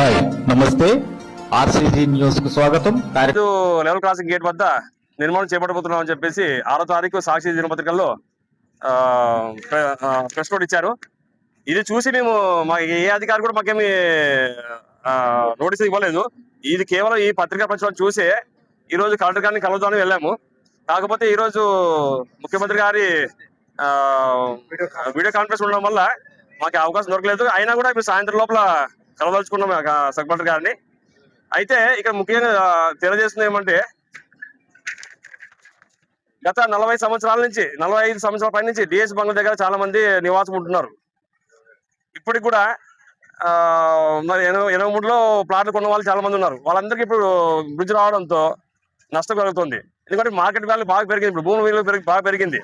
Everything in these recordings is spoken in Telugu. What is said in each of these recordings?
హాయ్ నమస్తే ఆర్సీజీ న్యూస్ కు స్వాగతం. లెవెల్ క్రాసింగ్ గేట్ వద్ద నిర్మాణం చేపట్టబోతున్నాం అని చెప్పేసి 6వ తారీఖు సాక్షి దినపత్రికల్లో ప్రెస్ నోట్ ఇచ్చారు. ఇది చూసి మేము మా ఏ అధికారి కూడా మాకేమి నోటీస్ ఇవ్వలేదు. ఇది కేవలం ఈ పత్రికా ప్రచురణ చూసే ఈ రోజు కలెక్టర్ గారిని కలుద్దామని వెళ్ళాము. కాకపోతే ఈ రోజు ముఖ్యమంత్రి గారి వీడియో కాన్ఫరెన్స్ ఉండడం వల్ల మాకు అవకాశం దొరకలేదు. అయినా కూడా ఇప్పుడు సాయంత్రం లోపల కలవదలుచుకున్నాం సబ్ కలెక్టర్ గారిని. అయితే ఇక్కడ ముఖ్యంగా తెలియజేస్తుంది ఏమంటే, గత 45 సంవత్సరాల పై నుంచి డిఎస్ బంగ్లా దగ్గర చాలా మంది నివాసం ఉంటున్నారు. ఇప్పటికి కూడా మరి 83లో ప్లాట్లు కొన్న వాళ్ళు చాలా మంది ఉన్నారు. వాళ్ళందరికీ ఇప్పుడు బ్రిడ్జ్ రావడంతో నష్టం కలుగుతుంది. ఎందుకంటే మార్కెట్ వాల్యూ బాగా పెరిగింది, ఇప్పుడు భూమి విలువ బాగా పెరిగింది.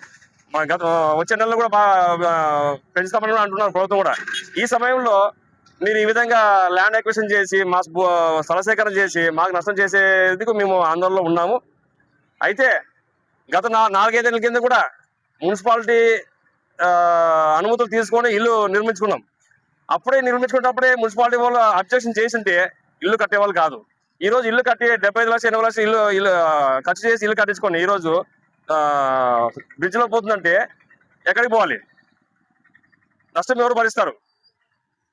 గత వచ్చే నెలలో కూడా బాగా పెంచుతామని అంటున్నారు ప్రభుత్వం కూడా. ఈ సమయంలో మీరు ఈ విధంగా ల్యాండ్ అక్విజిషన్ చేసి మా స్థల సేకరణ చేసి మాకు నష్టం చేసేందుకు మేము ఆందోళనలో ఉన్నాము. అయితే గత 4-5 ఏళ్ల కింద కూడా మున్సిపాలిటీ అనుమతులు తీసుకొని ఇల్లు నిర్మించుకున్నాం. అప్పుడే నిర్మించుకున్నప్పుడే మున్సిపాలిటీ వాళ్ళు అబ్జెక్షన్ చేసింటే ఇల్లు కట్టేవాళ్ళు కాదు. ఈ రోజు ఇల్లు కట్టి 75 లక్షలు 80 లక్షలు ఇల్లు ఖర్చు చేసి ఇల్లు కట్టించుకొని ఈ రోజు బ్రిడ్జ్ లో పోతుందంటే ఎక్కడికి పోవాలి? నష్టం ఎవరు భరిస్తారు?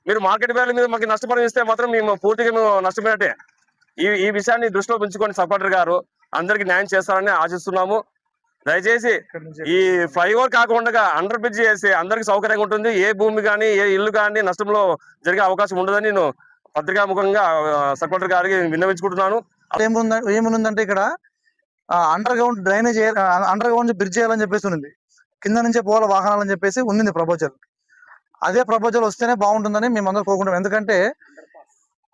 మీరు మార్కెట్ వాల్యూ మీద మాకు నష్టపరిహారం ఇస్తే మాత్రం మేము పూర్తిగా నష్టపోయినట్టే. ఈ విషయాన్ని దృష్టిలో ఉంచుకొని సబ్ కలెక్టర్ గారు అందరికి న్యాయం చేస్తారని ఆశిస్తున్నాము. దయచేసి ఈ ఫ్లైఓవర్ కాకుండా అండర్ బ్రిడ్జ్ చేసి అందరికి సౌకర్యంగా ఉంటుంది. ఏ భూమి కానీ ఏ ఇల్లు కానీ నష్టంలో జరిగే అవకాశం ఉండదని నేను పత్రికాముఖంగా సబ్ కలెక్టర్ గారికి విన్నవించుకుంటున్నాను. ఏముందంటే ఇక్కడ under ground drainage under ground bridge చేయాలని చెప్పేసి ఉంది. కింద నుంచే పోవాల వాహనాలని చెప్పేసి ఉంది ప్రపోజల్. అదే ప్రపోజల్ వస్తేనే బాగుంటుందని మేము అందరూ కోరుకుంటాం. ఎందుకంటే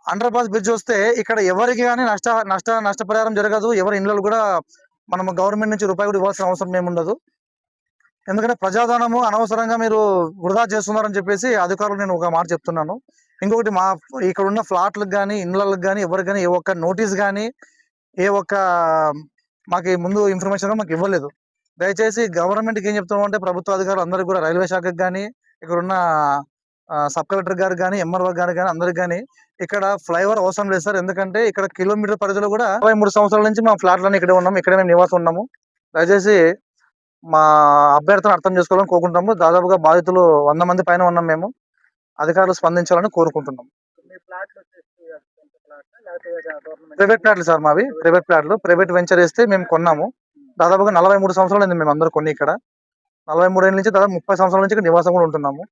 అండర్ పాస్ బ్రిడ్జ్ వస్తే ఇక్కడ ఎవరికి కానీ నష్టపరిహారం జరగదు. ఎవరి ఇళ్ళలు కూడా మనం గవర్నమెంట్ నుంచి రూపాయి కూడా ఇవ్వాల్సిన అవసరం ఏముండదు. ఎందుకంటే ప్రజాధనము అనవసరంగా మీరు వృధా చేస్తున్నారని చెప్పేసి అధికారులు నేను ఒక మాట చెప్తున్నాను. ఇంకొకటి ఇక్కడ ఉన్న ఫ్లాట్లకు కానీ ఇళ్ళకి కానీ ఎవరికి కానీ ఏ ఒక్క నోటీస్ కానీ ఏ ఒక్క మాకు ముందు ఇన్ఫర్మేషన్ మాకు ఇవ్వలేదు. దయచేసి గవర్నమెంట్కి ఏం చెప్తున్నాం అంటే, ప్రభుత్వ అధికారులు అందరికీ కూడా రైల్వే శాఖకు కానీ ఇక్కడ ఉన్న సబ్ కలెక్టర్ గారు కానీ ఎంఆర్ఓ గారు కానీ అందరికి కానీ ఇక్కడ ఫ్లైఓవర్ అవసరం లేదు సార్. ఎందుకంటే ఇక్కడ కిలోమీటర్ పరిధిలో కూడా 23 సంవత్సరాల నుంచి మా ఫ్లాట్లన్నీ ఇక్కడే ఉన్నాము, ఇక్కడే మేము నివాసం ఉన్నాము. దయచేసి మా అభ్యర్థన అర్థం చేసుకోవాలని కోరుకుంటాము. దాదాపుగా బాధితులు 100 మంది పైన ఉన్నాం. మేము అధికారులు స్పందించాలని కోరుకుంటున్నాం. ప్రైవేట్ ఫ్లాట్లు సార్ మావి, ప్రైవేట్ ఫ్లాట్లు. ప్రైవేట్ వెంచర్ వేస్తే మేము కొన్నాము. దాదాపుగా 43 సంవత్సరాలు అయింది మేము అందరూ కొన్ని. ఇక్కడ 43 ఏళ్ళ నుంచి దాదాపు 30 సంవత్సరాల నుంచి ఇక్కడ నివాసం కూడా ఉంటున్నాము.